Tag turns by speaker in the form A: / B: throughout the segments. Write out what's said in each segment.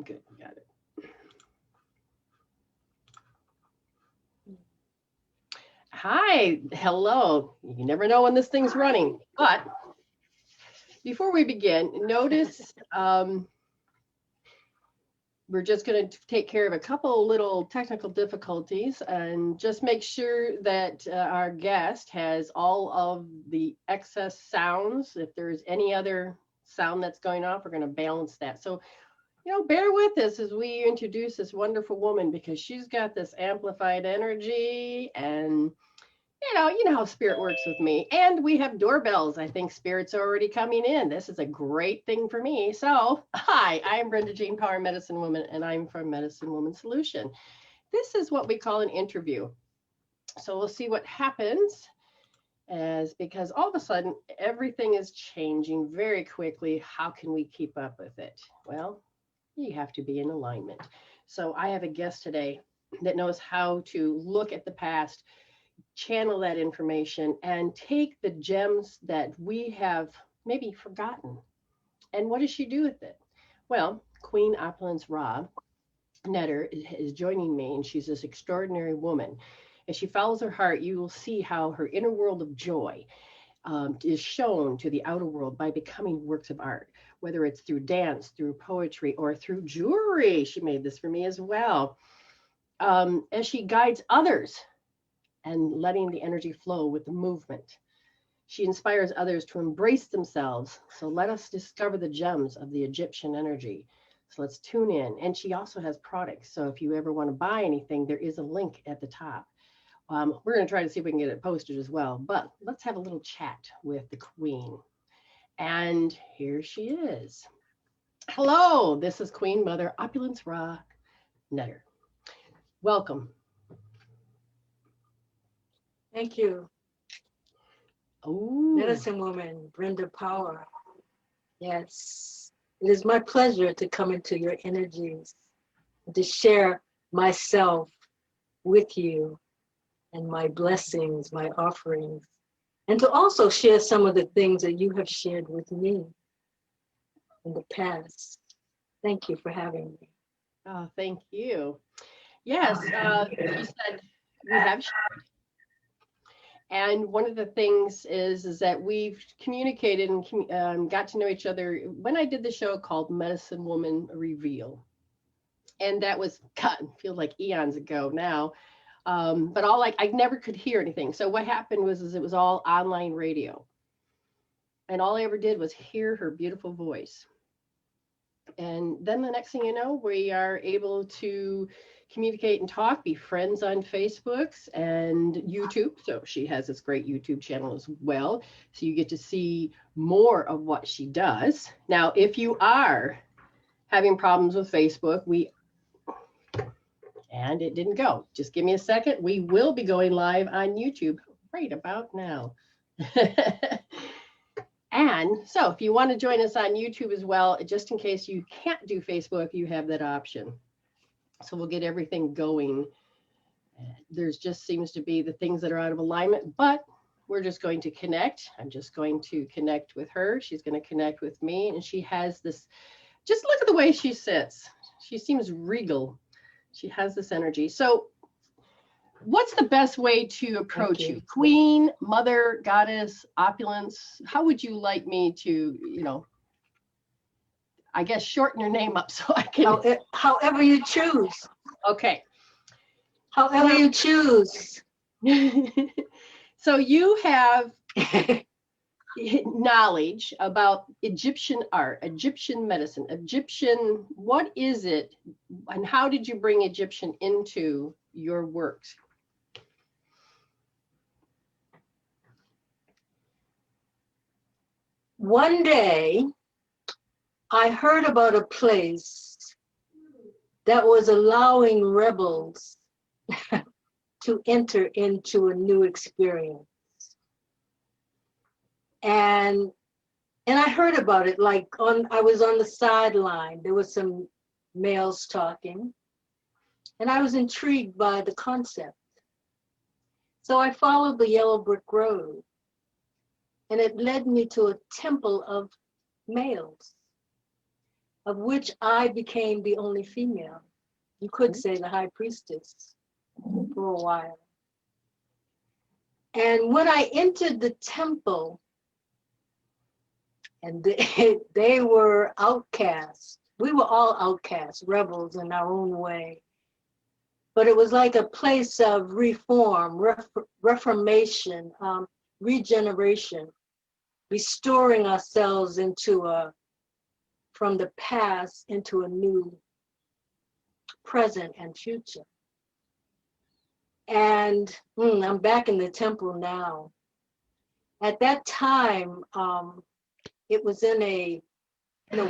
A: Good, got it. Hi, hello. You never know when this thing's running, but before we begin, notice we're just going to take care of a couple little technical difficulties and just make sure that our guest has all of the excess sounds. If there's any other sound that's going off, we're going to balance that. So, bear with us as we introduce this wonderful woman because she's got this amplified energy and you know how spirit works with me. And we have doorbells. I think spirit's already coming in. This is a great thing for me. So, hi, I'm Brenda Jean Power Medicine Woman, and I'm from Medicine Woman Solution. This is what we call an interview. So we'll see what happens because all of a sudden everything is changing very quickly. How can we keep up with it? Well, you have to be in alignment. So I have a guest today that knows how to look at the past, channel that information, and take the gems that we have maybe forgotten. And what does she do with it? Well, Queen Opulence Ra Netter is joining me, and she's this extraordinary woman. As she follows her heart, you will see how her inner world of joy is shown to the outer world by becoming works of art, whether it's through dance, through poetry, or through jewelry. She made this for me as well. As she guides others and letting the energy flow with the movement. She inspires others to embrace themselves. So let us discover the gems of the Egyptian energy. So let's tune in. And she also has products. So if you ever want to buy anything, there is a link at the top. We're going to try to see if we can get it posted as well. But let's have a little chat with the Queen. And here she is. Hello, this is Queen Mother Opulence Ra Netter. Welcome.
B: Thank you.
A: Ooh.
B: Medicine Woman, Brenda Power. Yes, it is my pleasure to come into your energies, to share myself with you and my blessings, my offerings, and to also share some of the things that you have shared with me in the past. Thank you for having me.
A: Oh, thank you. Yes, you said we have shared. And one of the things is that we've communicated and got to know each other when I did the show called Medicine Woman Reveal. And that was, God, feels like eons ago now. But I never could hear anything. So what happened was it was all online radio. And all I ever did was hear her beautiful voice. And then the next thing you know, we are able to communicate and talk, be friends on Facebooks and YouTube. So she has this great YouTube channel as well. So you get to see more of what she does. Now, if you are having problems with Facebook, and it didn't go. Just give me a second. We will be going live on YouTube right about now. And so if you want to join us on YouTube as well, just in case you can't do Facebook, you have that option. So we'll get everything going. There's just seems to be the things that are out of alignment, but we're just going to connect. I'm just going to connect with her. She's going to connect with me. And she has this, just look at the way she sits. She seems regal. She has this energy. So what's the best way to approach you? Queen, mother, goddess, opulence? How would you like me to, I guess, shorten your name up so I can.
B: However you choose.
A: Okay.
B: However you choose.
A: So you have knowledge about Egyptian art, Egyptian medicine, what is it? And how did you bring Egyptian into your works?
B: One day, I heard about a place that was allowing rebels to enter into a new experience. And I heard about it I was on the sideline. There was some males talking, and I was intrigued by the concept. So I followed the yellow brick road, and it led me to a temple of males. of which I became the only female. You could say the high priestess for a while. And when I entered the temple, and they were outcasts. We were all outcasts, rebels in our own way. But it was like a place of reform, reformation, regeneration, restoring ourselves from the past into a new present and future. And I'm back in the temple now. At that time, it was in a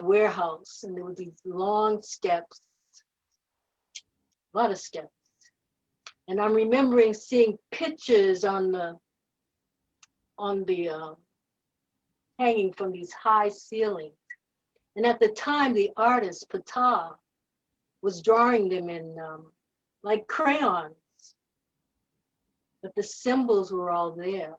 B: warehouse, and there were these long steps, a lot of steps. And I'm remembering seeing pictures on the hanging from these high ceilings. And at the time, the artist Ptah was drawing them in like crayons, but the symbols were all there.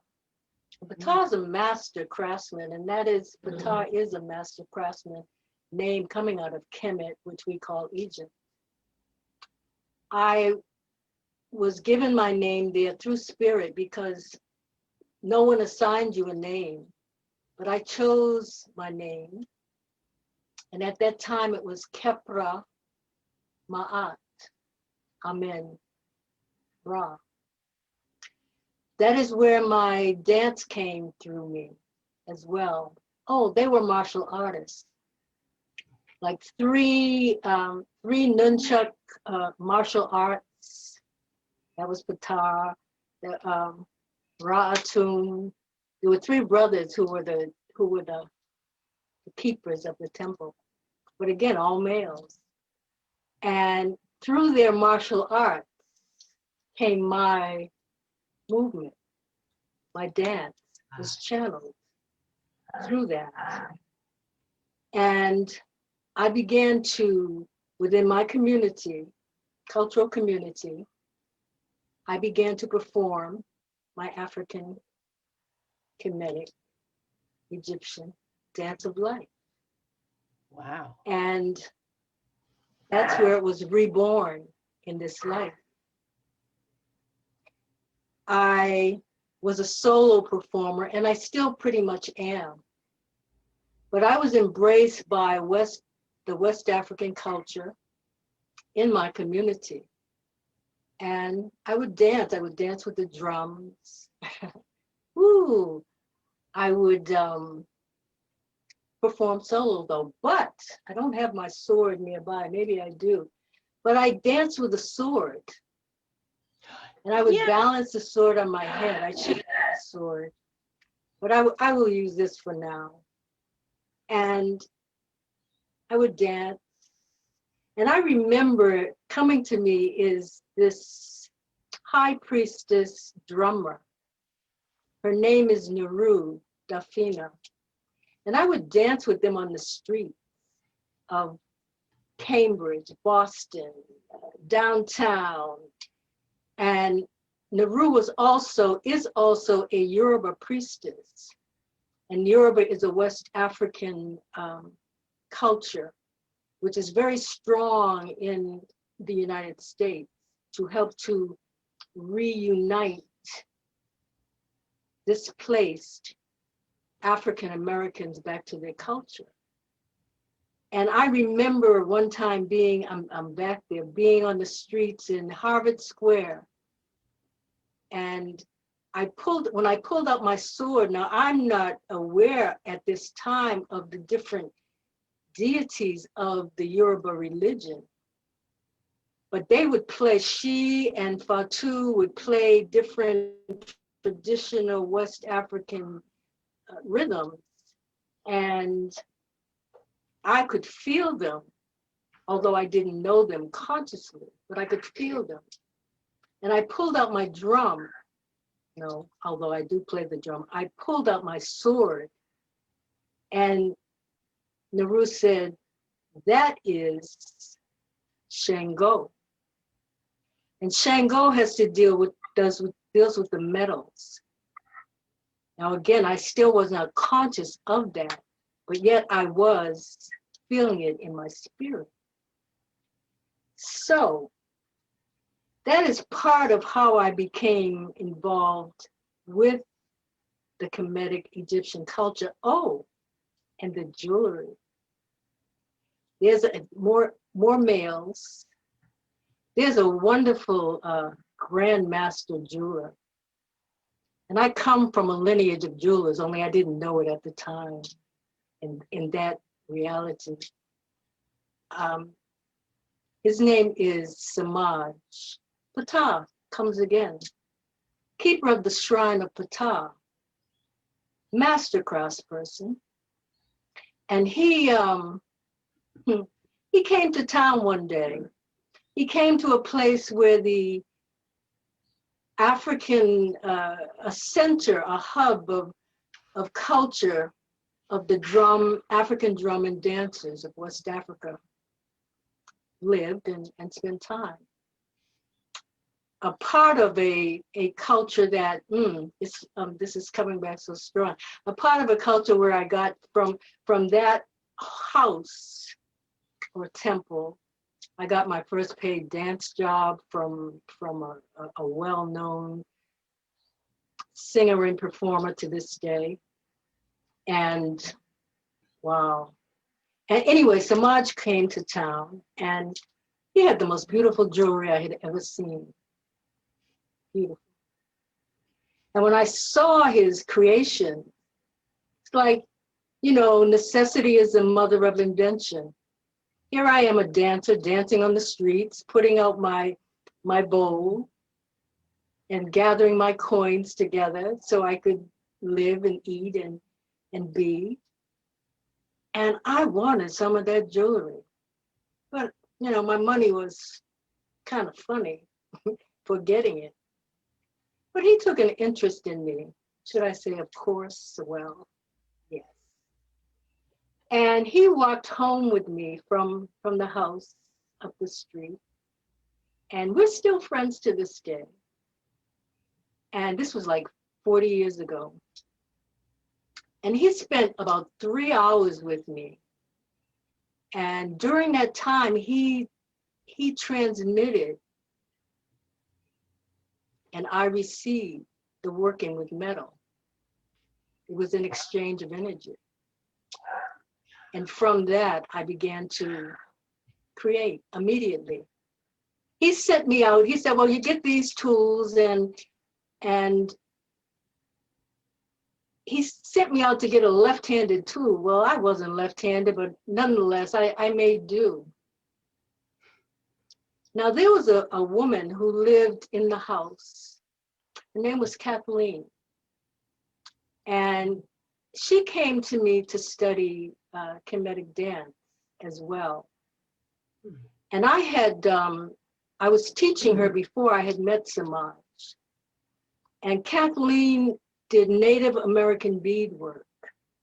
B: Ptah is a master craftsman, and Ptah is a master craftsman, name coming out of Kemet, which we call Egypt. I was given my name there through spirit because no one assigned you a name, but I chose my name. And at that time it was Kepra Ma'at, Amen, Ra. That is where my dance came through me as well. Oh, they were martial artists. Like three nunchuck martial arts. That was Ptah, Ra'atun. There were three brothers who were the keepers of the temple. But again, all males. And through their martial arts came my movement. My dance was channeled through that. And I began to, within my community, cultural community, I began to perform my African, Kemetic, Egyptian dance of life.
A: Wow.
B: And that's where it was reborn in this life. I was a solo performer, and I still pretty much am. But I was embraced by the West African culture in my community. And I would dance with the drums. Woo! I would perform solo though, but I don't have my sword nearby. Maybe I do. But I dance with a sword. And I would balance the sword on my head. I should have a sword, but I will use this for now. And I would dance. And I remember coming to me is this high priestess drummer. Her name is Naru Dafina. And I would dance with them on the streets of Cambridge, Boston, downtown. And Naru is also a Yoruba priestess. And Yoruba is a West African culture, which is very strong in the United States to help to reunite displaced African Americans back to their culture. And I remember one time I'm back there, being on the streets in Harvard Square. And when I pulled out my sword, now I'm not aware at this time of the different deities of the Yoruba religion, but they would play, she and Fatu would play different traditional West African rhythms, and I could feel them, although I didn't know them consciously, but I could feel them. And I pulled out my drum, although I do play the drum, I pulled out my sword, and Naru said, that is Shango. And Shango has to deals with the metals. Now again, I still was not conscious of that, but yet I was feeling it in my spirit. So that is part of how I became involved with the Kemetic Egyptian culture. Oh, and the jewelry. There's more males. There's a wonderful grandmaster jeweler. And I come from a lineage of jewelers, only I didn't know it at the time in that reality. His name is Samaj. Ptah comes again. Keeper of the shrine of Ptah. Master craftsperson. And he came to town one day. He came to a place where the African, a center, a hub of culture of the African drum and dancers of West Africa lived and spent time. A part of a culture that, this is coming back so strong, a part of a culture where I got from that house or temple, I got my first paid dance job from a well-known singer and performer to this day. And wow. And anyway, Samaj came to town and he had the most beautiful jewelry I had ever seen. Beautiful. And when I saw his creation, it's like, necessity is the mother of invention. Here I am, a dancer, dancing on the streets, putting out my bowl and gathering my coins together so I could live and eat and be. And I wanted some of that jewelry. But, my money was kind of funny for getting it. But he took an interest in me. Should I say, of course? Well, yes. And he walked home with me from the house up the street. And we're still friends to this day. And this was like 40 years ago. And he spent about 3 hours with me. And during that time, he transmitted and I received the working with metal. It was an exchange of energy. And from that, I began to create immediately. He sent me out, he said, well, you get these tools and he sent me out to get a left-handed tool. Well, I wasn't left-handed, but nonetheless, I made do. Now, there was a woman who lived in the house. Her name was Kathleen. And she came to me to study Kemetic dance as well. And I was teaching her before I had met Samaj. And Kathleen did Native American beadwork,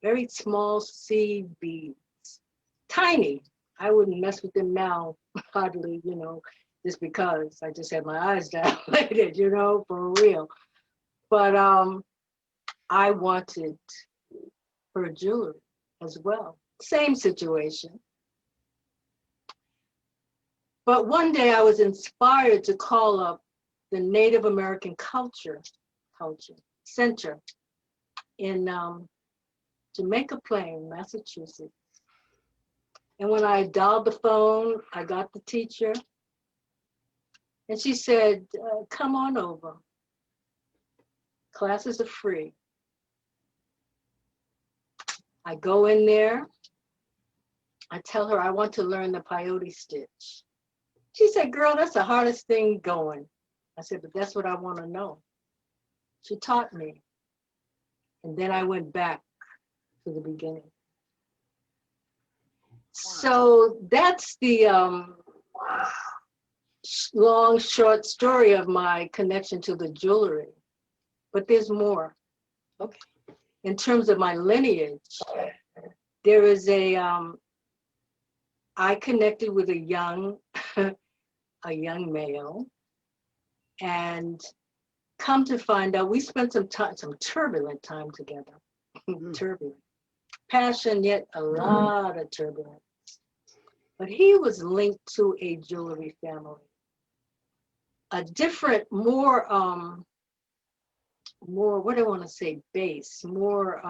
B: very small seed beads, tiny. I wouldn't mess with them now, hardly, just because I just had my eyes dilated, for real. But I wanted her jewelry as well. Same situation. But one day I was inspired to call up the Native American Culture Center in Jamaica Plain, Massachusetts. And when I dialed the phone, I got the teacher. And she said, come on over. Classes are free. I go in there. I tell her I want to learn the peyote stitch. She said, girl, that's the hardest thing going. I said, but that's what I want to know. She taught me. And then I went back to the beginning. So that's the long, short story of my connection to the jewelry. But there's more.
A: Okay.
B: In terms of my lineage, there is I connected with a young male, and come to find out, we spent some turbulent time together. Turbulent. Passion, yet a lot of turbulence. but he was linked to a jewelry family. A different, more, what do I want to say, base, more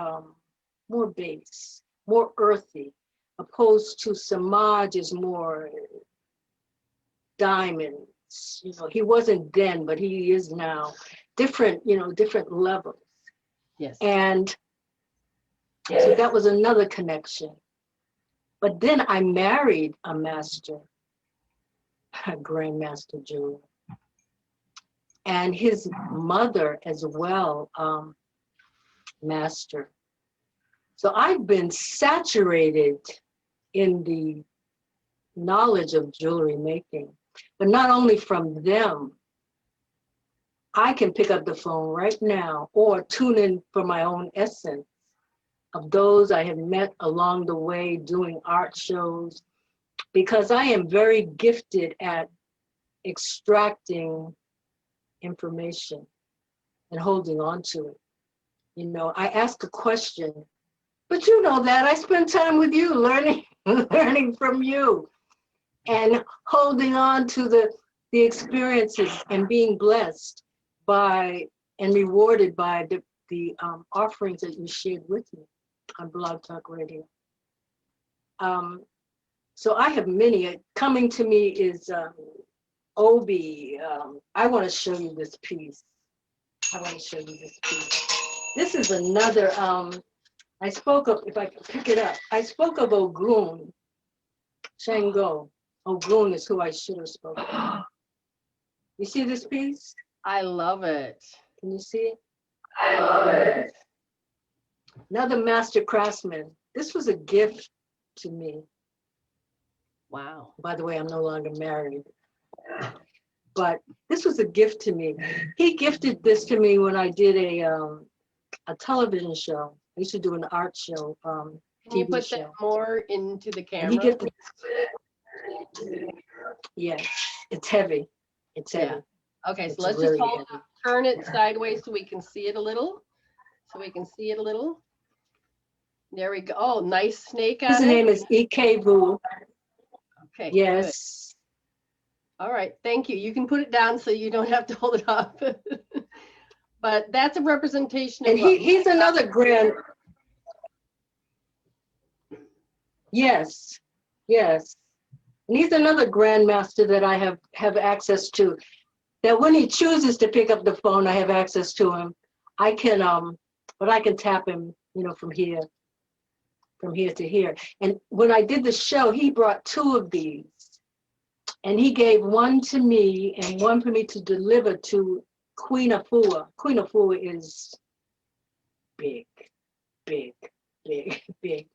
B: base, more earthy, opposed to Samaj is more diamonds. You know, he wasn't then, but he is now. Different, you know, different levels.
A: Yes.
B: And so that was another connection. But then I married a master, a grandmaster jeweler. And his mother as well, master. So I've been saturated in the knowledge of jewelry making, but not only from them. I can pick up the phone right now or tune in for my own essence of those I have met along the way doing art shows, because I am very gifted at extracting information and holding on to it. You know, I ask a question, but you know that I spend time with you learning, learning from you and holding on to the experiences and being blessed by and rewarded by the offerings that you shared with me on Blog Talk Radio. So I have many. Coming to me is Obi. I want to show you this piece. This is another, I spoke of, if I can pick it up, I spoke of Ogun, Shango. Ogun is who I should have spoken of. You see this piece?
A: I love it.
B: Can you see it? I love it. Another master craftsman. This was a gift to me.
A: Wow.
B: By the way, I'm no longer married. But this was a gift to me. He gifted this to me when I did a television show. I used to do an art show,
A: Can you
B: TV
A: put
B: show.
A: that more into the
B: And he
A: camera?
B: gifted. Yes, it's heavy. It's heavy.
A: Yeah. Okay, so
B: It's
A: let's
B: really
A: just hold
B: heavy.
A: it, turn it sideways so we can see it a little. There we go. Oh, nice snake on
B: His
A: it.
B: name is Ikevu.
A: Okay.
B: Yes.
A: Good. All right. Thank you. You can put it down so you don't have to hold it up. But that's a representation of
B: And he's another grand. Yes. Yes. And he's another grandmaster that I have access to. That when he chooses to pick up the phone, I have access to him. I can but I can tap him, you know, from here to here. And when I did the show, he brought 2 of these. And he gave one to me and one for me to deliver to Queen Afua. Queen Afua is big, big, big, big.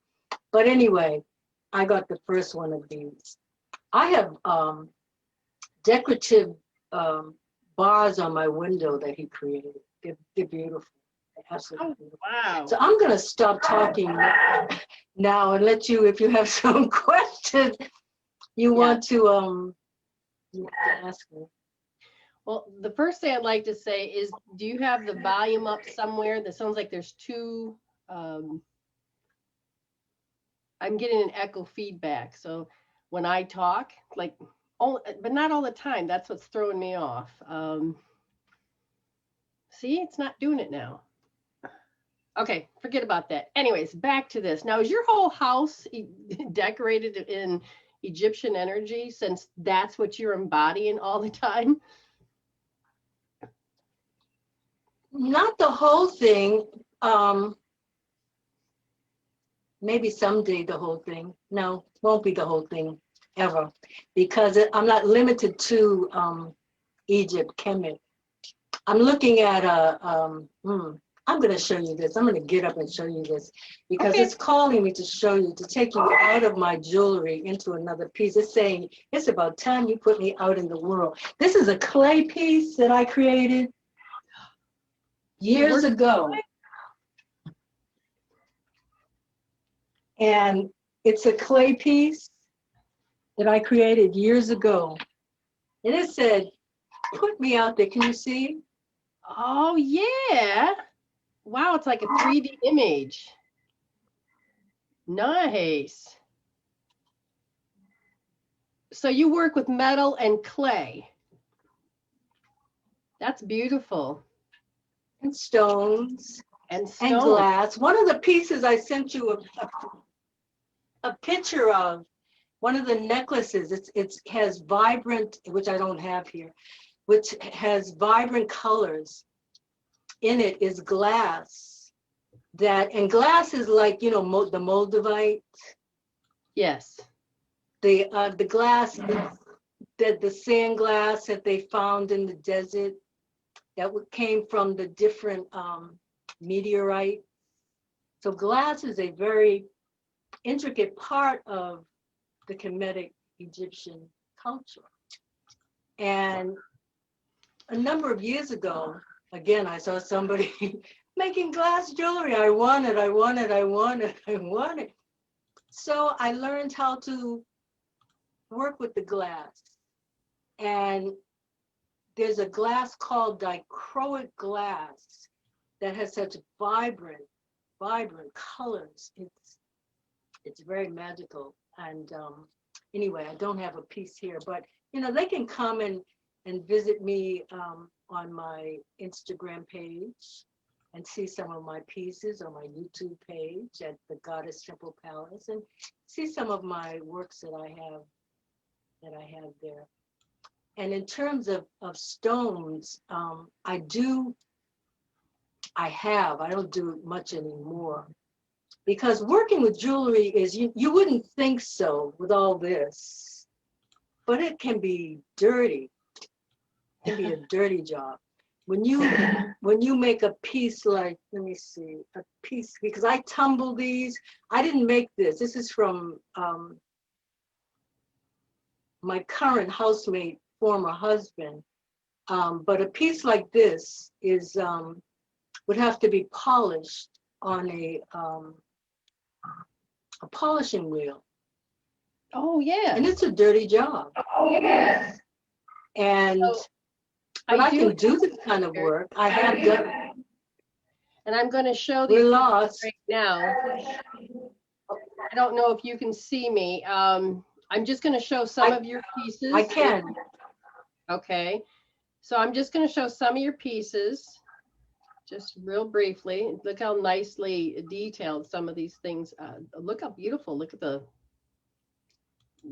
B: But anyway, I got the first one of these. I have decorative bars on my window that he created. They're beautiful. They're absolutely beautiful.
A: Wow.
B: So I'm gonna stop talking now and let you, if you have some questions you want to ask me.
A: Well, the first thing I'd like to say is, do you have the volume up somewhere? That sounds like there's 2. I'm getting an echo feedback. So when I talk, like, but not all the time. That's what's throwing me off. See, it's not doing it now. Okay, forget about that. Anyways, back to this. Now, is your whole house decorated in Egyptian energy, since that's what you're embodying all the time?
B: Not the whole thing. Maybe someday the whole thing. No, won't be the whole thing ever, because I'm not limited to Egypt, Kemet. I'm looking at I'm going to show you this. I'm going to get up and show you this, because
A: Okay.
B: It's calling me to show you, to take you out of my jewelry into another piece. It's saying, it's about time you put me out in the world. This is a clay piece that I created years ago. And it's a clay piece that I created years ago. And it said, put me out there. Can you see?
A: Oh, yeah. Wow, it's like a 3D image. Nice. So you work with metal and clay. That's beautiful.
B: And stones
A: And
B: and
A: stone.
B: glass. One of the pieces I sent you a picture of, one of the necklaces, it has vibrant, which I don't have here, which has vibrant colors. In it is glass, and glass is like, you know, the moldavite.
A: Yes.
B: The glass, the sand glass that they found in the desert, that came from the different meteorite. So glass is a very intricate part of the Kemetic Egyptian culture. And a number of years ago, again, I saw somebody making glass jewelry. I want it. So I learned how to work with the glass. And there's a glass called dichroic glass that has such vibrant colors. It's very magical. And anyway, I don't have a piece here, but you know, they can come and visit me on my Instagram page and see some of my pieces, on my YouTube page at the Goddess Temple Palace, and see some of my works that I have there. And in terms of stones, I don't do it much anymore, because working with jewelry is, you wouldn't think so with all this, but it can be dirty. It can be a dirty job. When you make a piece like, let me see, a piece, because I tumble these. I didn't make this. This is from my current housemate, former husband. But a piece like this is would have to be polished on a polishing wheel.
A: Oh, yeah.
B: And it's a dirty job. Oh, yes. And but I can do this kind of work. I have done.
A: And I'm going to show these right now. I don't know if you can see me. I'm just going to show some of your pieces.
B: I can.
A: Okay. So I'm just going to show some of your pieces, just real briefly. Look how nicely detailed some of these things. Look how beautiful. Look at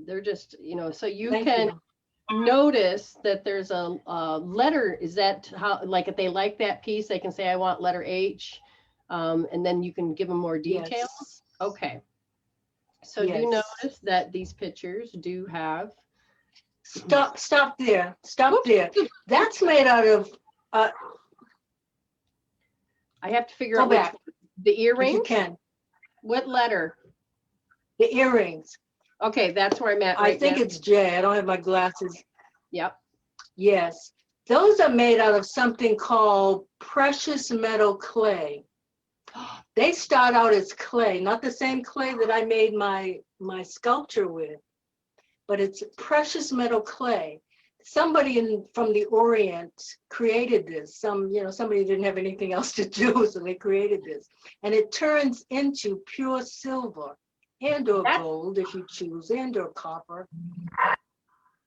A: they're just, you know, so you can notice that there's a letter. Is that how, like, if they like that piece, they can say, I want letter H, and then you can give them more details. Yes. Okay. So yes. Do notice that these pictures do have.
B: Stop there. Stop there. That's made out of.
A: I have to figure out which, the earrings.
B: You can.
A: What letter?
B: The earrings.
A: Okay, that's where I'm at right
B: I think
A: now.
B: it's J. I don't have my glasses.
A: Yep.
B: Yes. Those are made out of something called precious metal clay. They start out as clay, not the same clay that I made my sculpture with, but it's precious metal clay. Somebody from the Orient created this. Somebody didn't have anything else to do, so they created this. And it turns into pure silver and or gold if you choose, and or copper.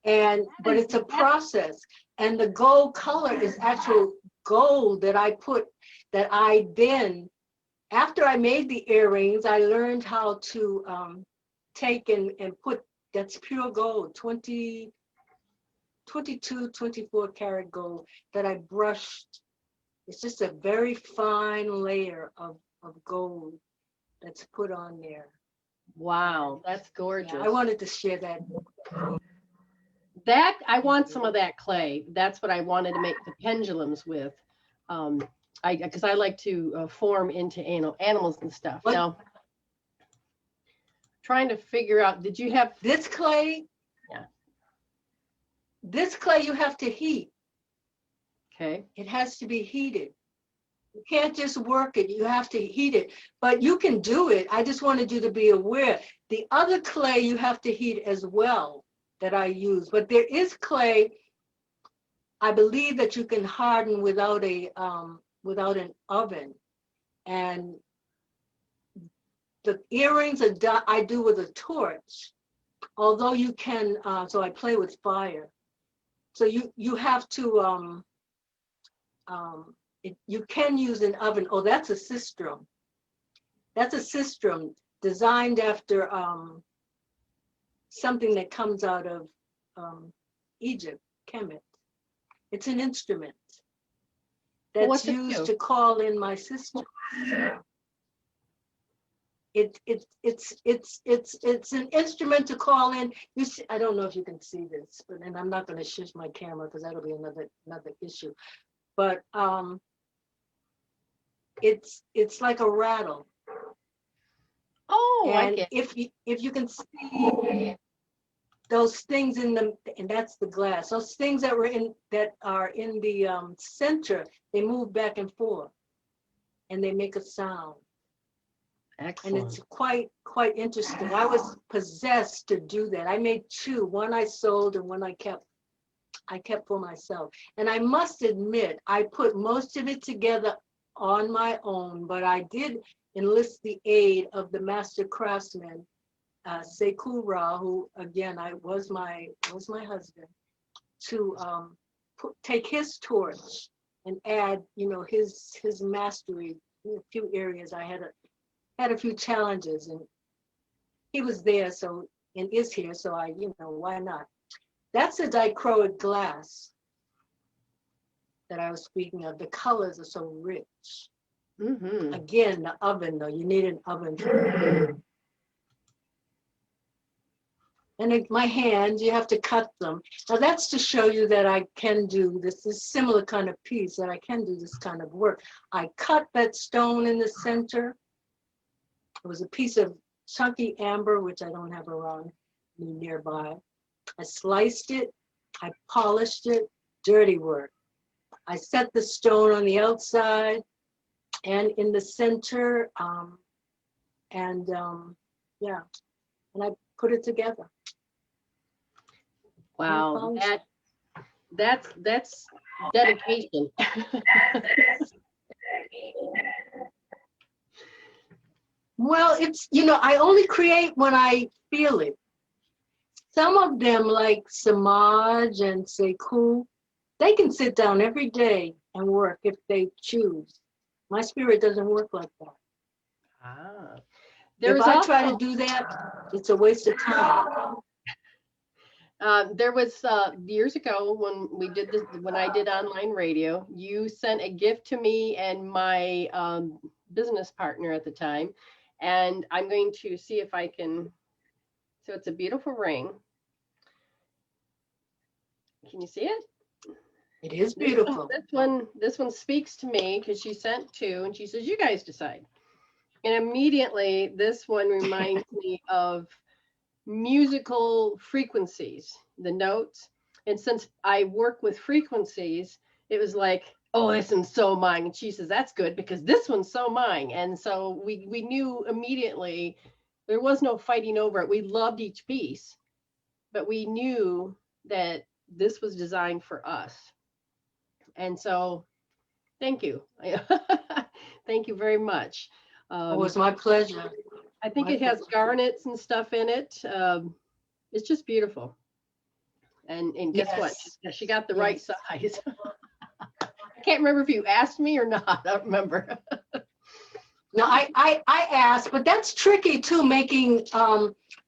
B: But it's a process. And the gold color is actual gold that I then, after I made the earrings, I learned how to take and put, that's pure gold, 22, 24 karat gold that I brushed. It's just a very fine layer of gold that's put on there.
A: Wow, that's gorgeous.
B: Yeah, I wanted to share that.
A: I want some of that clay. That's what I wanted to make the pendulums with. Because I like to form into animals and stuff. What? Now, trying to figure out, did you have
B: this clay?
A: Yeah.
B: This clay you have to heat.
A: Okay.
B: It has to be heated. You can't just work it, you have to heat it. But you can do it. I just wanted you to be aware. The other clay you have to heat as well that I use. But there is clay, I believe, that you can harden without an oven. And the earrings I do with a torch. although you can, so I play with fire. So you have to, you can use an oven. Oh, that's a sistrum. That's a sistrum designed after something that comes out of Egypt, Kemet. It's an instrument that's
A: What's it
B: used
A: do?
B: to call in my sister. It's an instrument to call in. You see, I don't know if you can see this, but and I'm not going to shift my camera because that'll be another issue. But it's like a rattle.
A: Oh, I
B: And
A: get.
B: if you can see those things in the, and that's the glass, those things that are in the center, they move back and forth and they make a sound.
A: Excellent.
B: And it's quite interesting. I was possessed to do that. I made two. One I sold and one I kept for myself. And I must admit, I put most of it together on my own, but I did enlist the aid of the master craftsman, Sekou Ra, who again was my husband, to take his torch and add, his mastery in a few areas. I had a few challenges, and he was there, so, and is here, so why not? That's a dichroic glass that I was speaking of. The colors are so rich.
A: Mm-hmm.
B: Again, the oven, though, you need an oven for it. And my hands, you have to cut them. Now that's to show you that I can do this similar kind of piece, that I can do this kind of work. I cut that stone in the center. It was a piece of chunky amber, which I don't have around me nearby. I sliced it, I polished it, dirty work. I set the stone on the outside and in the center, and I put it together.
A: Wow, that's dedication.
B: Well, it's, I only create when I feel it. Some of them, like Samaj and Sekou, they can sit down every day and work if they choose. My spirit doesn't work like that.
A: Ah,
B: If I try to do that, it's a waste of time.
A: There was years ago when we did this, when I did online radio, you sent a gift to me and my business partner at the time, and I'm going to see if I can. So it's a beautiful ring. Can you see it?
B: It is beautiful.
A: This one speaks to me because she sent two, and she says, "You guys decide." And immediately, this one reminds me of musical frequencies, the notes. And since I work with frequencies, it was like, oh, this one's so mine. And she says, that's good because this one's so mine. And so we knew immediately there was no fighting over it. We loved each piece, but we knew that this was designed for us. And so thank you. Thank you very much.
B: It was my pleasure.
A: I think it has garnets and stuff in it. It's just beautiful. And guess what? She got the right size. I can't remember if you asked me or not. I don't remember.
B: No, I asked, but that's tricky too, making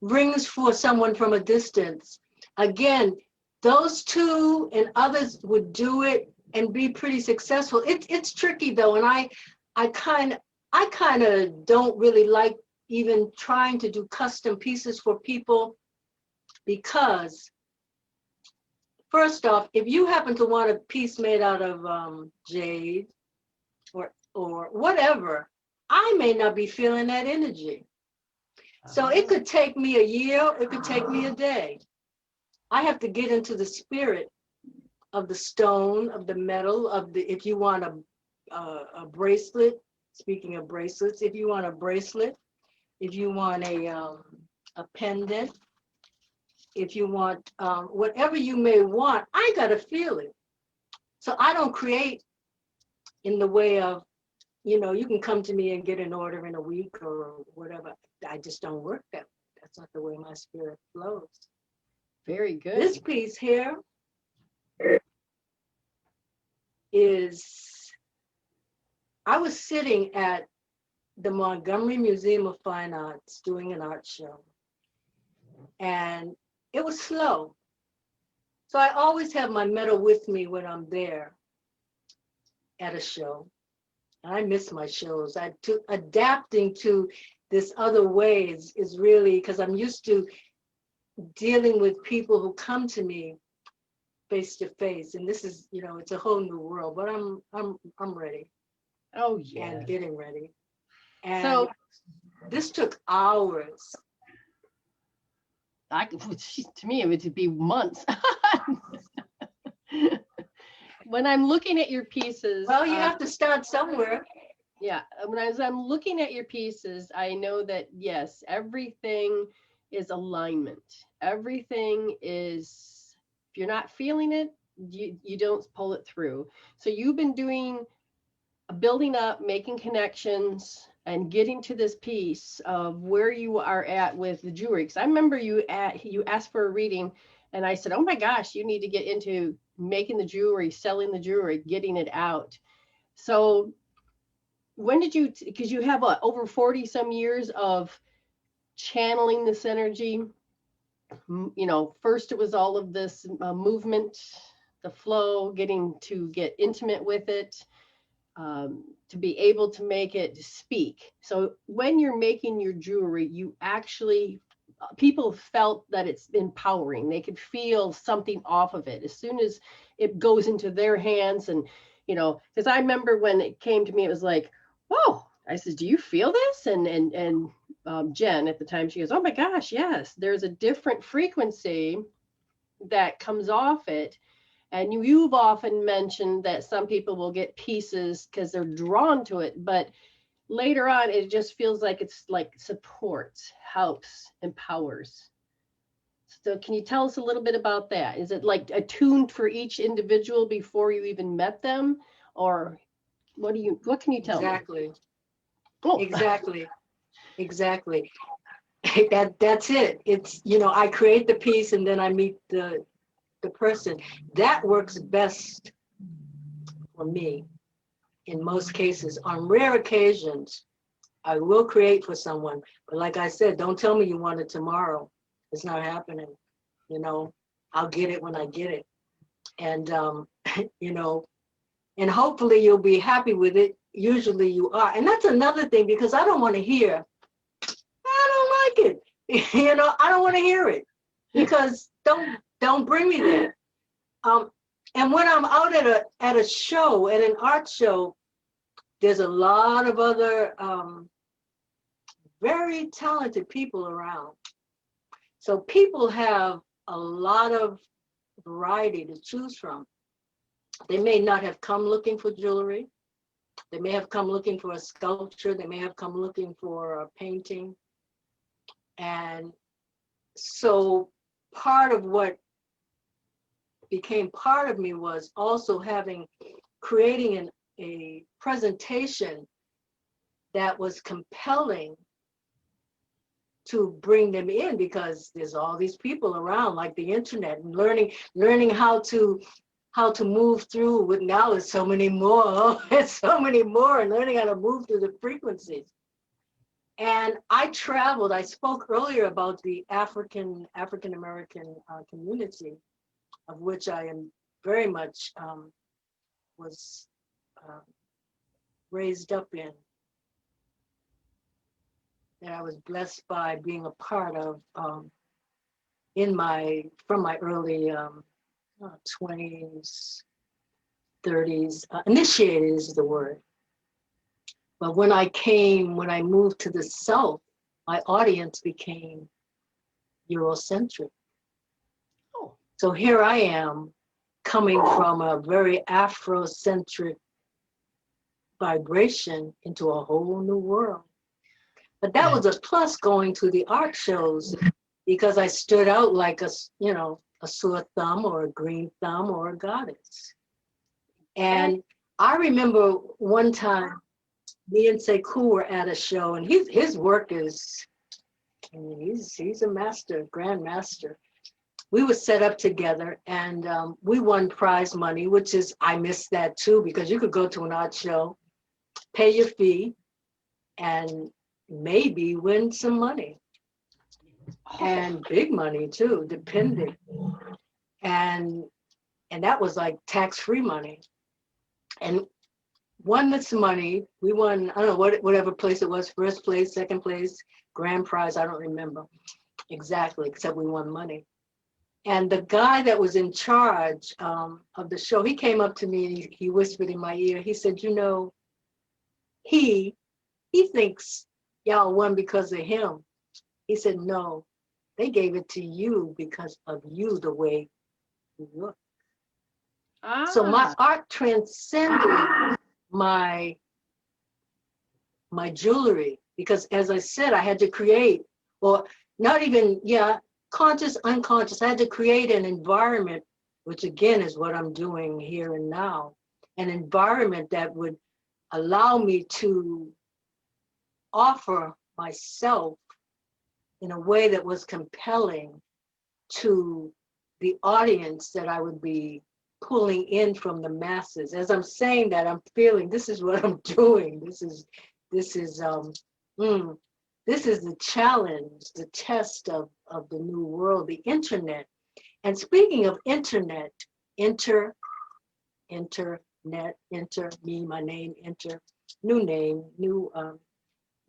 B: rings for someone from a distance. Again, those two and others would do it and be pretty successful. It's tricky though, and I kind of don't really like even trying to do custom pieces for people, because first off, if you happen to want a piece made out of jade or whatever, I may not be feeling that energy. So it could take me a year, it could take me a day. I have to get into the spirit of the stone, of the metal, if you want a bracelet, speaking of bracelets, if you want a bracelet, if you want a pendant, if you want whatever you may want, I gotta feel it. So I don't create in the way of, you can come to me and get an order in a week or whatever. I just don't work That's not the way my spirit flows.
A: Very good.
B: This piece here is, I was sitting at the Montgomery Museum of Fine Arts doing an art show, and it was slow. So I always have my medal with me when I'm there at a show. And I miss my shows. Adapting to this other way is really, because I'm used to dealing with people who come to me face to face, and this is, it's a whole new world. But I'm ready.
A: Oh yeah.
B: And getting ready. And
A: so
B: this took hours.
A: To me, it would be months. When I'm looking at your pieces.
B: Well, you have to start somewhere.
A: Yeah, as I'm looking at your pieces, I know that, yes, everything is alignment. Everything is, if you're not feeling it, you don't pull it through. So you've been building up, making connections, and getting to this piece of where you are at with the jewelry. Because I remember you asked for a reading, and I said, oh my gosh, you need to get into making the jewelry, selling the jewelry, getting it out. So when did you, because you have over 40 some years of channeling this energy. First it was all of this movement, the flow, getting to get intimate with it, to be able to make it speak. So when you're making your jewelry, you actually, people felt that it's empowering. They could feel something off of it as soon as it goes into their hands. And, because I remember when it came to me, it was like, whoa, I said, do you feel this? And Jen at the time, she goes, oh my gosh, yes, there's a different frequency that comes off it. And you've often mentioned that some people will get pieces because they're drawn to it, but later on, it just feels like it's like supports, helps, empowers. So can you tell us a little bit about that? Is it like attuned for each individual before you even met them? Or what can you tell
B: Exactly.
A: me? Oh.
B: Exactly. That's it. It's, I create the piece and then I meet the person. That works best for me in most cases. On rare occasions, I will create for someone. But like I said, don't tell me you want it tomorrow. It's not happening. I'll get it when I get it. And, and hopefully you'll be happy with it. Usually you are. And that's another thing, because I don't want to hear, I don't like it. I don't want to hear it, because don't bring me there. And when I'm out at a show, at an art show, there's a lot of other very talented people around. So people have a lot of variety to choose from. They may not have come looking for jewelry. They may have come looking for a sculpture. They may have come looking for a painting. And so part of what became part of me was also creating a presentation that was compelling to bring them in, because there's all these people around, like the internet, and learning how to move through with, now there's so many more, and learning how to move through the frequencies. And I traveled. I spoke earlier about the African American community, of which I am very much was raised up in, that I was blessed by being a part of from my early 20s, 30s. Initiated is the word. But when I moved to the South, my audience became Eurocentric.
A: Oh.
B: So here I am, coming from a very Afrocentric vibration into a whole new world. But that was a plus, going to the art shows, because I stood out like a sore thumb or a green thumb or a goddess. And I remember one time, me and Sekou were at a show, and his work is I mean, he's a master, grand master. We were set up together, and we won prize money, which is, I missed that too, because you could go to an art show, pay your fee, and maybe win some money, and big money too, depending. And that was like tax-free money. And won this money. We won, I don't know, whatever place it was, first place, second place, grand prize, I don't remember exactly, except we won money. And the guy that was in charge of the show, he came up to me and he whispered in my ear, he said, you know, he thinks y'all won because of him. He said, no, they gave it to you because of you, the way you look. So my art transcended my jewelry, because as I said, I had to create, or not even, conscious, unconscious, I had to create an environment, which again is what I'm doing here and now, an environment that would allow me to offer myself in a way that was compelling to the audience that I would be pulling in from the masses. As I'm saying that, I'm feeling this is what I'm doing. This is the challenge, the test of the new world, the internet. And speaking of internet, enter me, my name, enter, new name, new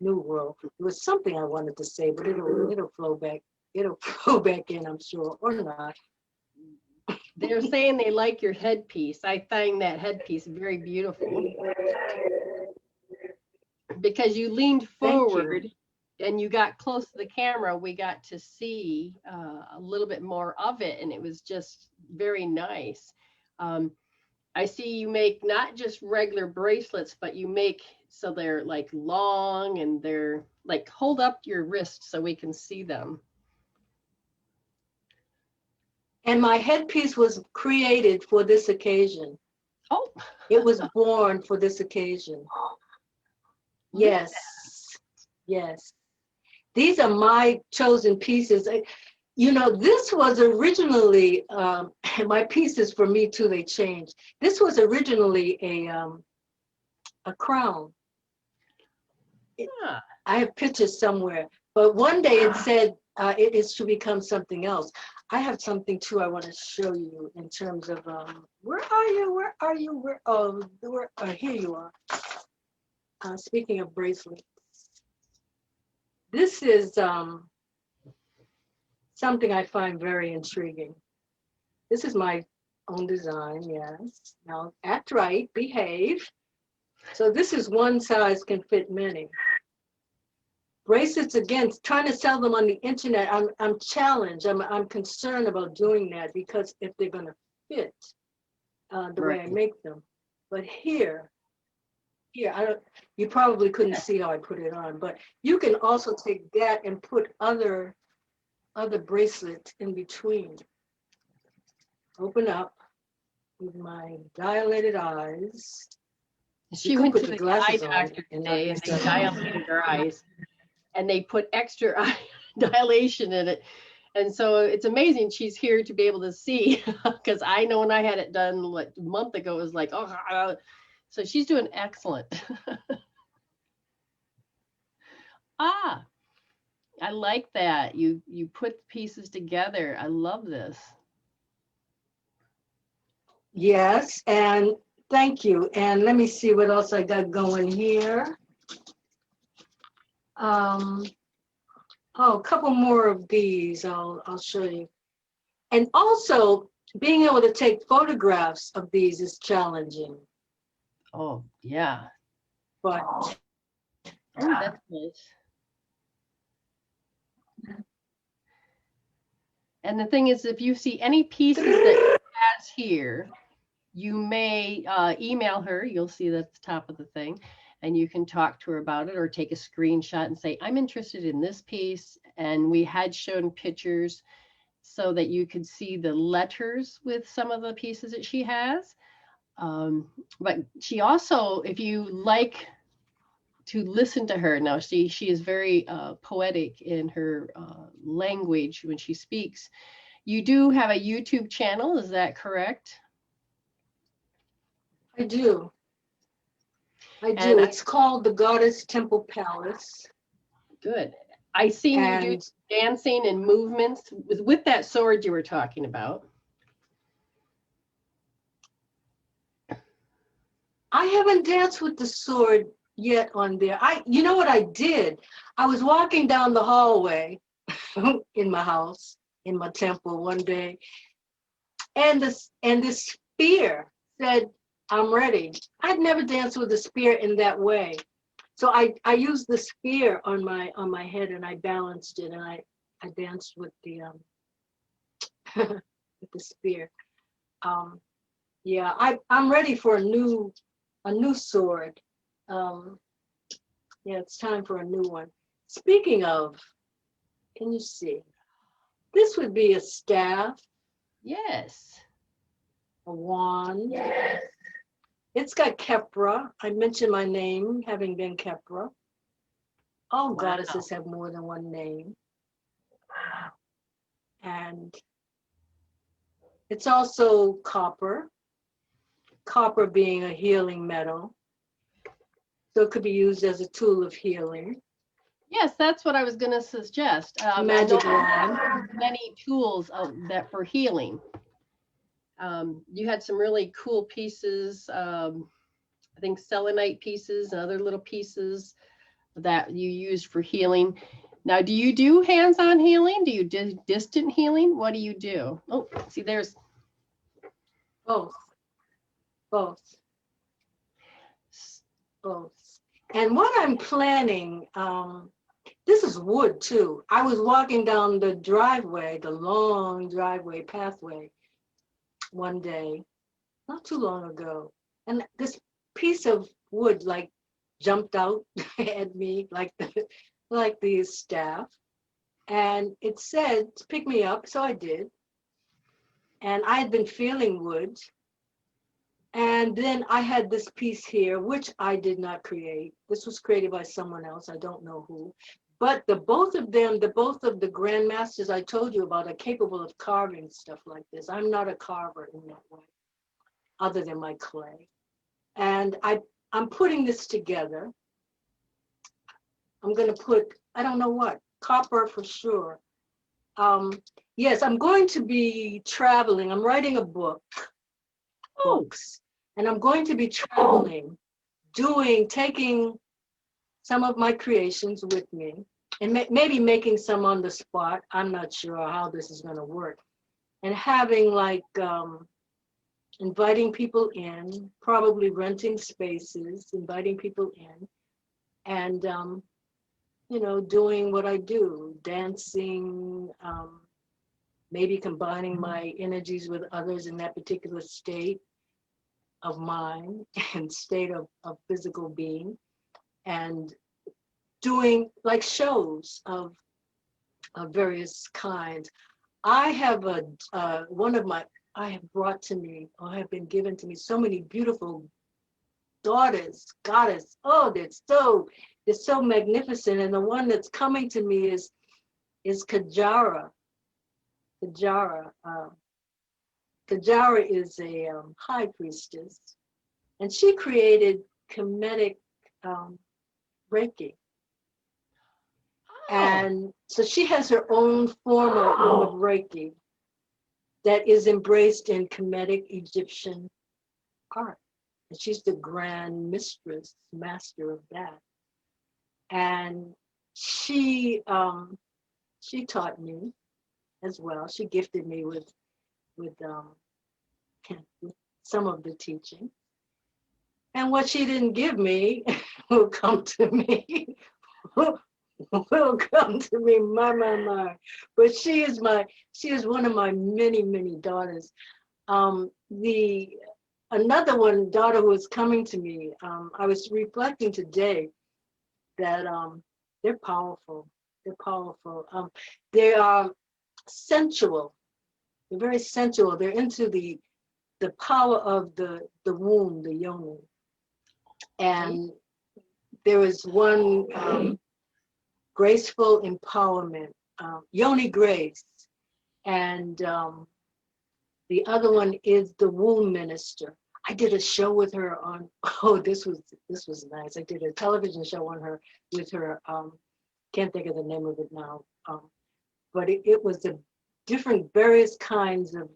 B: world. It was something I wanted to say, but it'll flow back. It'll flow back in, I'm sure, or not.
A: They're saying they like your headpiece. I find that headpiece very beautiful because you leaned forward and you got close to the camera. We got to see a little bit more of it, and it was just very nice. I see you make not just regular bracelets, but you make so they're like long and they're like, hold up your wrist so we can see them.
B: And my headpiece was created for this occasion.
A: Oh,
B: it was born for this occasion. Yes, yes. These are my chosen pieces. You know, this was originally, my pieces for me too, they changed. This was originally a crown. I have pictures somewhere, but one day it said it is to become something else. I have something too I want to show you in terms of, where are you? Here you are. Speaking of bracelets, this is something I find very intriguing. This is my own design, yes. Now, act right, behave. So this is one size can fit many. Bracelets, again, trying to sell them on the internet, I'm challenged. I'm concerned about doing that because if they're going to fit the way I make them. But here, you probably couldn't see how I put it on, but you can also take that and put other bracelets in between. Open up with my dilated eyes.
A: She went to the eye doctor today and they dilated her eyes and they put extra eye dilation in it. And so it's amazing she's here to be able to see, because I know when I had it done like a month ago, it was like, oh, so she's doing excellent. I like that. You put pieces together. I love this.
B: Yes, and thank you. And let me see what else I got going here. A couple more of these I'll show you. And also being able to take photographs of these is challenging.
A: Oh, yeah.
B: But
A: that's nice. And the thing is, if you see any pieces that she has here, you may email her. You'll see that at the top of the thing, and you can talk to her about it or take a screenshot and say, I'm interested in this piece. And we had shown pictures so that you could see the letters with some of the pieces that she has. But she also, if you like to listen to her. Now she is very poetic in her language when she speaks. You do have a YouTube channel, is that correct?
B: I do. I do.
A: And
B: It's called the Goddess Temple Palace.
A: good. I seen you do
B: And
A: dancing and movements with that sword you were talking about.
B: I haven't danced with the sword yet on there. You know what I did? I was walking down the hallway in my house, in my temple one day, and this spear said, "I'm ready." I'd never danced with a spear in that way. So I used the spear on my head and I balanced it and I danced with the with the spear. Yeah, I'm ready for a new sword. Yeah, it's time for a new one. Speaking of, can you see? This would be a staff,
A: Yes.
B: a wand. It's got Kepra. I mentioned my name, having been Kepra. All goddesses have more than one name. And it's also copper, copper being a healing metal. So it could be used as a tool of healing.
A: Yes, that's what I was going to suggest.
B: Magic wand.
A: Many tools that for healing. You had some really cool pieces. I think selenite pieces and other little pieces that you used for healing. Now, do you do hands-on healing? Do you do distant healing? What do you do? Oh, see, there's
B: both. And what I'm planning, this is wood too. I was walking down the driveway, the long driveway pathway one day, not too long ago. And this piece of wood like jumped out at me like the staff. And it said, pick me up, so I did. And I had been feeling wood. And then I had this piece here, which I did not create. This was created by someone else. I don't know who. But both of the grandmasters I told you about are capable of carving stuff like this. I'm not a carver in that way, other than my clay. And I'm putting this together. I'm going to put, I don't know what, copper for sure. Yes, I'm going to be traveling. I'm writing a book. Books, and I'm going to be traveling, taking some of my creations with me, and maybe making some on the spot. I'm not sure how this is going to work, and having like inviting people in, probably renting spaces, inviting people in, and doing what I do, dancing, maybe combining my energies with others in that particular state of mind and state of physical being, and doing like shows of various kinds. I have I have brought to me, or have been given to me, so many beautiful daughters, goddess. Oh, they're so magnificent. And the one that's coming to me is Kajara. Kajara is a high priestess, and she created Kemetic Reiki. And so she has her own form of Reiki that is embraced in Kemetic Egyptian art. And she's the grand mistress, master of that. And she taught me as well. She gifted me with some of the teaching. And what she didn't give me will come to me. Will come to me, my. But she is one of my many, many daughters. Another one daughter who is coming to me, I was reflecting today that they're powerful. They're powerful. They are sensual. They're very sensual. They're into the power of the womb, the yoni. And there was one graceful empowerment, Yoni Grace, and the other one is the womb minister. I did a show with her on, this was nice. I did a television show on her with her, can't think of the name of it now, but it was the different various kinds of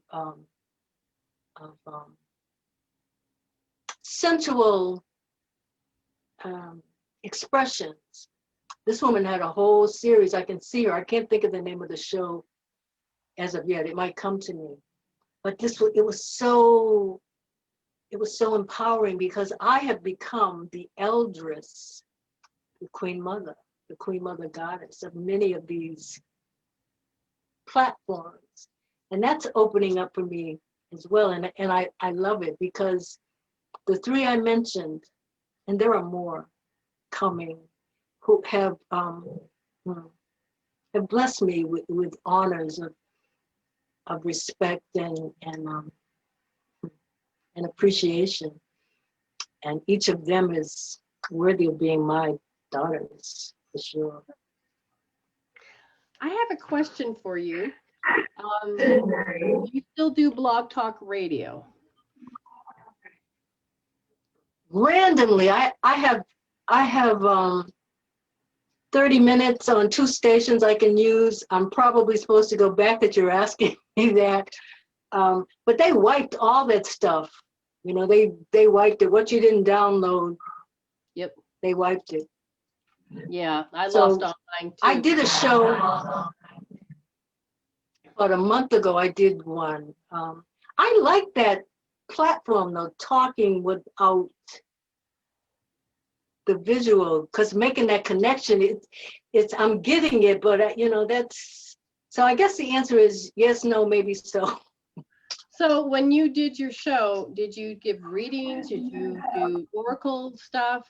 B: sensual expressions. This woman had a whole series. I can see her. I can't think of the name of the show as of yet. It might come to me. But it was so empowering because I have become the eldress, the Queen Mother goddess of many of these platforms. And that's opening up for me as well. And I love it because the three I mentioned, and there are more coming, who have blessed me with honors of respect and appreciation. And each of them is worthy of being my daughters, for sure.
A: I have a question for you. You still do Blog Talk Radio?
B: Randomly, I have 30 minutes on 2 stations I can use. I'm probably supposed to go back that you're asking me that. But they wiped all that stuff. You know, they wiped it. What you didn't download,
A: yep,
B: they wiped it.
A: Yeah, I lost all mine too.
B: I did a show about a month ago. I did one. I like that platform though, talking without the visual, because making that connection, it's I'm getting it, but you know, that's, so I guess the answer is yes, no, maybe so.
A: So when you did your show, did you give readings? Did you do oracle stuff?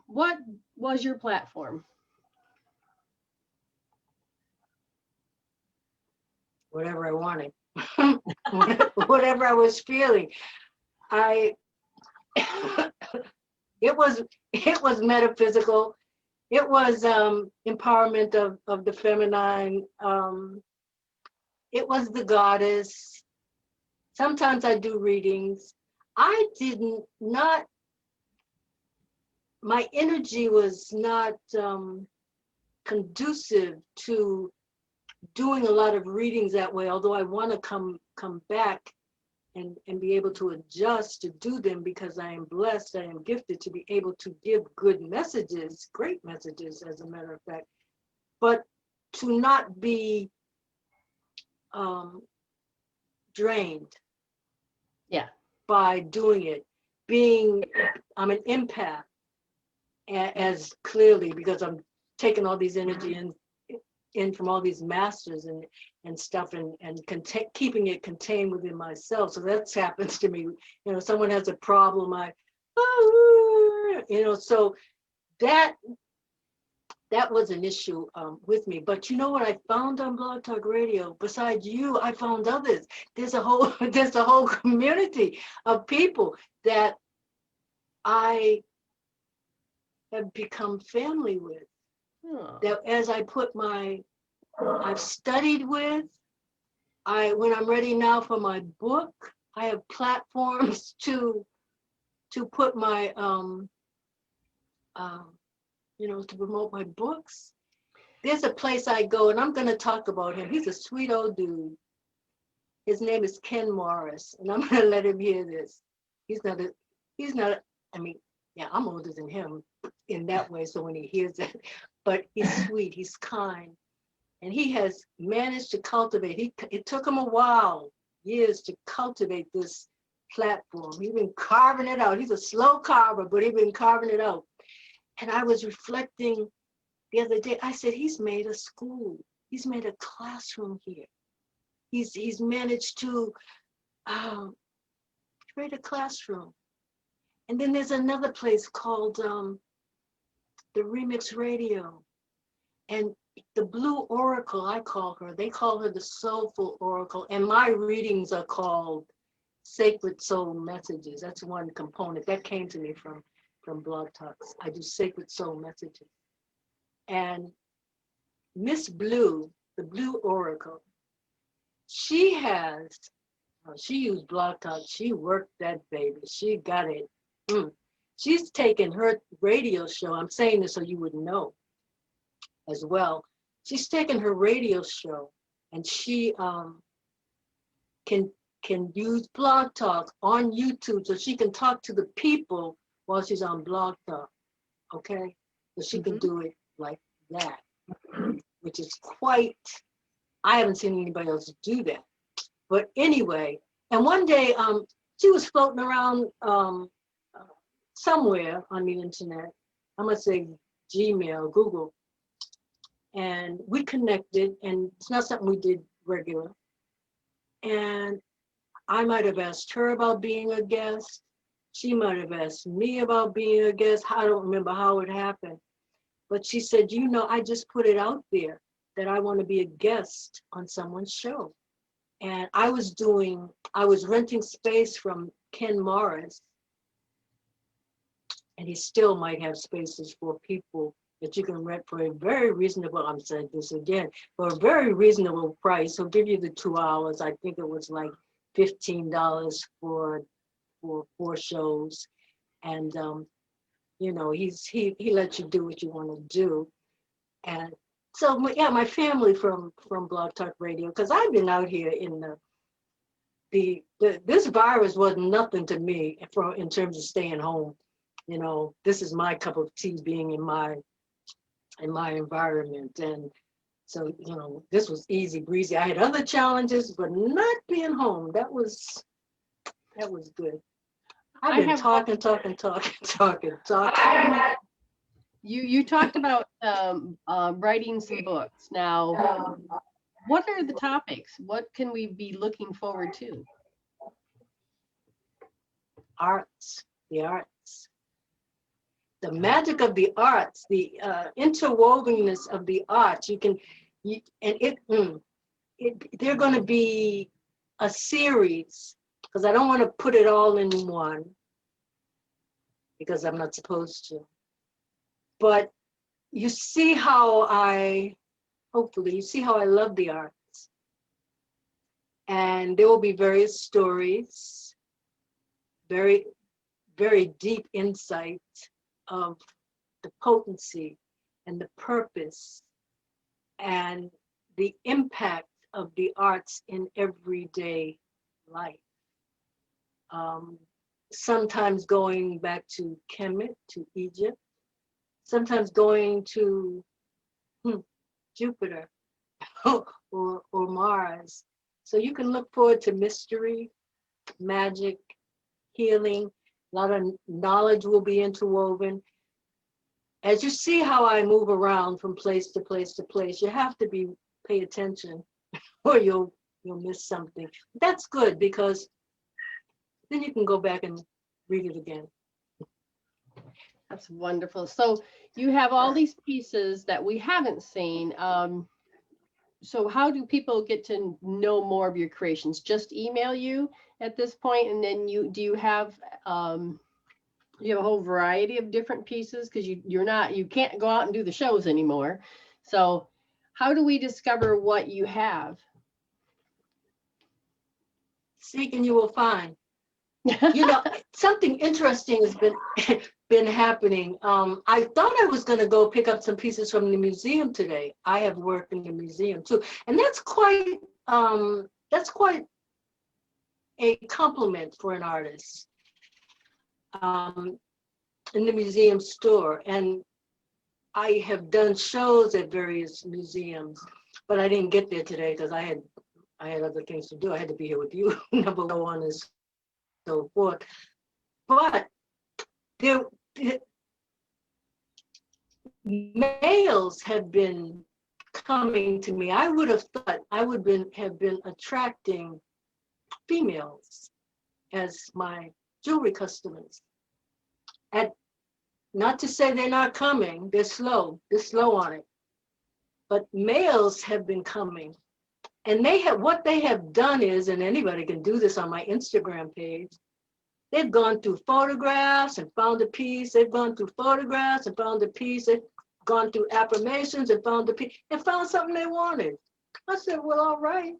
A: What was your platform?
B: Whatever I wanted, whatever I was feeling. It was metaphysical. It was empowerment of the feminine. It was the goddess. Sometimes I do readings. My energy was not conducive to doing a lot of readings that way, although I want to come back and be able to adjust to do them because I am blessed, I am gifted to be able to give good messages, great messages, as a matter of fact, but to not be drained by doing it. I'm an empath, as clearly, because I'm taking all these energy in from all these masters and stuff, and keeping it contained within myself. So that happens to me. You know, someone has a problem, so that was an issue with me. But you know what I found on Blog Talk Radio? Besides you, I found others. There's a whole community of people that I have become family with. That as I've studied with, when I'm ready now for my book, I have platforms to put my, to promote my books. There's a place I go, and I'm going to talk about him. He's a sweet old dude. His name is Ken Morris, and I'm going to let him hear this. I'm older than him in that way, so when he hears that, but he's sweet, he's kind, and he has managed to cultivate. It took him a while, years, to cultivate this platform. He's been carving it out. He's a slow carver, but he's been carving it out. And I was reflecting the other day. I said, he's made a school. He's made a classroom here. He's managed to create a classroom. And then there's another place called the Remix Radio. And the Blue Oracle, I call her. They call her the Soulful Oracle. And my readings are called Sacred Soul Messages. That's one component that came to me from from Blog Talks. I do Sacred Soul Messages. And Miss Blue, the Blue Oracle, she used Blog Talk. She worked that baby. She got it. She's taken her radio show. I'm saying this so you would know as well. She's taken her radio show and she can use Blog Talk on YouTube so she can talk to the people while she's on Blog Talk. Okay? So she can do it like that, which is quite, I haven't seen anybody else do that. But anyway, and one day she was floating around somewhere on the internet. I'm gonna say Gmail, Google, and we connected, and it's not something we did regular. And I might have asked her about being a guest. She might have asked me about being a guest. I don't remember how it happened. But she said, you know, I just put it out there that I want to be a guest on someone's show. And I was renting space from Ken Morris. And he still might have spaces for people that you can rent for a very reasonable, I'm saying this again, for a very reasonable price. He'll give you the 2 hours. I think it was like $15 for 4 shows. And you know, he lets you do what you want to do. And so yeah, my family from Blog Talk Radio, because I've been out here in this virus was nothing to me in terms of staying home. You know, this is my cup of tea, being in my environment. And so, you know, this was easy breezy. I had other challenges, but not being home, that was good. I've been talking.
A: You talked about writing some books. Now, what are the topics? What can we be looking forward to?
B: Arts, the arts. The magic of the arts, the interwovenness of the arts. They're going to be a series, because I don't want to put it all in one, because I'm not supposed to. But you see how hopefully you see how I love the arts. And there will be various stories, very, very deep insight of the potency and the purpose and the impact of the arts in everyday life. Sometimes going back to Kemet, to Egypt, sometimes going to Jupiter or Mars. So you can look forward to mystery, magic, healing. A lot of knowledge will be interwoven. As you see how I move around from place to place to place, you have to pay attention or you'll miss something. That's good, because then you can go back and read it again.
A: That's wonderful. So you have all these pieces that we haven't seen. So how do people get to know more of your creations? Just email you at this point, and then you have a whole variety of different pieces, because you can't go out and do the shows anymore. So how do we discover what you have?
B: Seek and you will find. You know, something interesting has been happening. I thought I was going to go pick up some pieces from the museum today. I have work in the museum too, and that's quite a compliment for an artist in the museum store. And I have done shows at various museums, but I didn't get there today because I had other things to do. I had to be here with you, number one, and so forth. But males have been coming to me. I would have thought I would have been attracting females as my jewelry customers. And not to say they're not coming, they're slow on it. But males have been coming. And what they have done is, and anybody can do this on my Instagram page, They've gone through photographs and found a piece. They've gone through photographs and found a piece. They've gone through affirmations and found a piece and found something they wanted. I said, well, all right.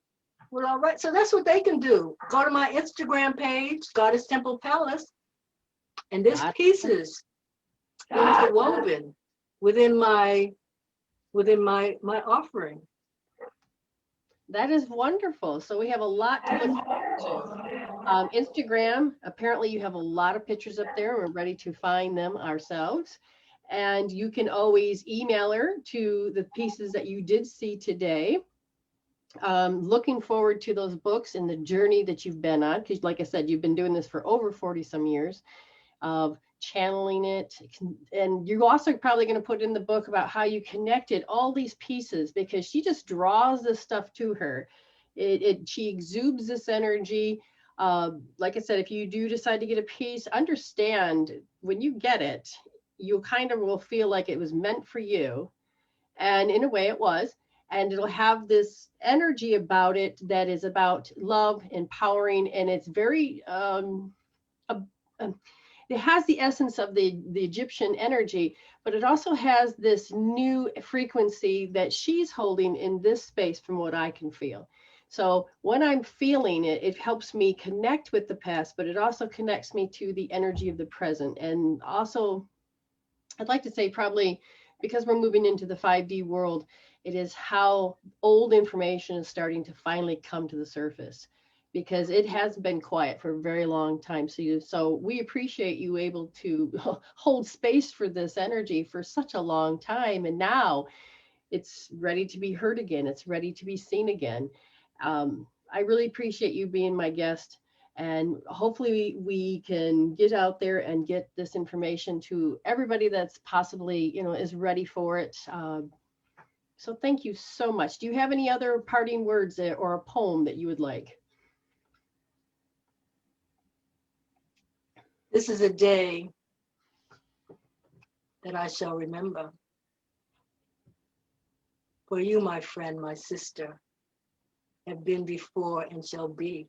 B: Well, all right. So that's what they can do. Go to my Instagram page, Goddess Temple Palace, and this piece is interwoven within my offering.
A: That is wonderful. So we have a lot to look forward to. Instagram, apparently you have a lot of pictures up there. We're ready to find them ourselves. And you can always email her to the pieces that you did see today. Looking forward to those books and the journey that you've been on, because like I said, you've been doing this for over 40 some years of channeling it. And you're also probably going to put in the book about how you connected all these pieces, because she just draws this stuff to her. She exudes this energy. Like I said, if you do decide to get a piece, understand when you get it, you kind of will feel like it was meant for you. And in a way it was. And it'll have this energy about it that is about love, empowering, and it's very, it has the essence of the Egyptian energy, but it also has this new frequency that she's holding in this space from what I can feel. So when I'm feeling it, it helps me connect with the past, but it also connects me to the energy of the present. And also, I'd like to say probably because we're moving into the 5D world, it is how old information is starting to finally come to the surface, because it has been quiet for a very long time. So we appreciate you able to hold space for this energy for such a long time. And now it's ready to be heard again. It's ready to be seen again. I really appreciate you being my guest. And hopefully we can get out there and get this information to everybody that's possibly, is ready for it. So thank you so much. Do you have any other parting words or a poem that you would like?
B: This is a day that I shall remember. For you, my friend, my sister, have been before and shall be,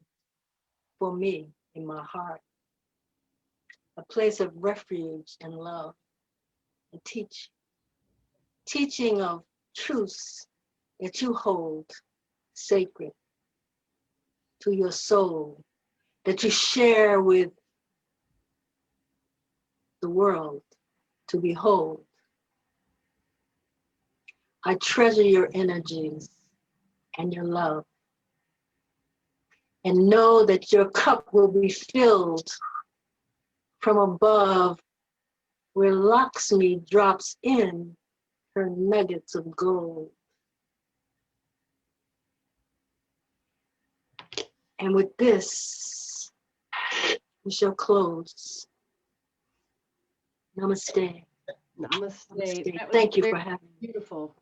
B: for me, in my heart, a place of refuge and love, and teaching of truths that you hold sacred to your soul, that you share with the world to behold. I treasure your energies and your love, and know that your cup will be filled from above, where Lakshmi drops in her nuggets of gold. And with this, we shall close. Namaste.
A: Namaste.
B: Namaste. Thank you for having me.
A: Beautiful.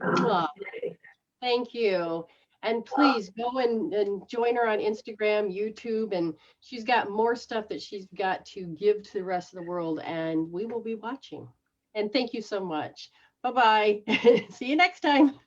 A: Thank you. And please go and join her on Instagram, YouTube, and she's got more stuff that she's got to give to the rest of the world, and we will be watching. And thank you so much. Bye-bye. See you next time.